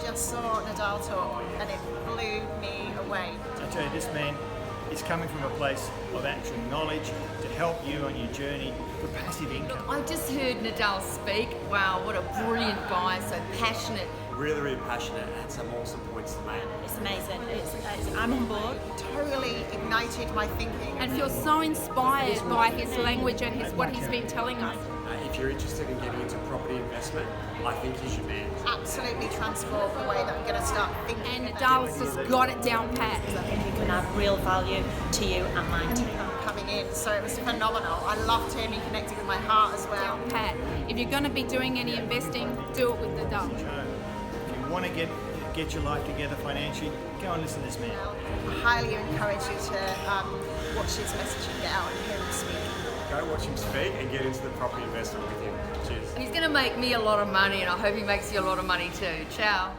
just saw Nadal talk and it blew me away. I tell you, this man is coming from a place of actual knowledge to help you on your journey for passive income. I just heard Nadal speak. Wow, what a brilliant guy, so passionate. Really, really passionate and some awesome points to make. It's amazing. I'm on board. Totally ignited my thinking. And feel so inspired by his language and what he's been telling us. If you're interested in getting into property investment, I think he's your man. Absolutely transformed the way that I'm going to start thinking. And Nadal's just got it down pat. I think he can add real value to you and mine too. Coming in, so it was phenomenal. I loved him. He connected with my heart as well. Down pat. If you're going to be doing any investing, do it with Nadal. If you want to get your life together financially, go and listen to this man. I highly encourage you to watch his message and get out and hear him speak. Go watch him speak and get into the property investment with him. Cheers. He's going to make me a lot of money, and I hope he makes you a lot of money too. Ciao.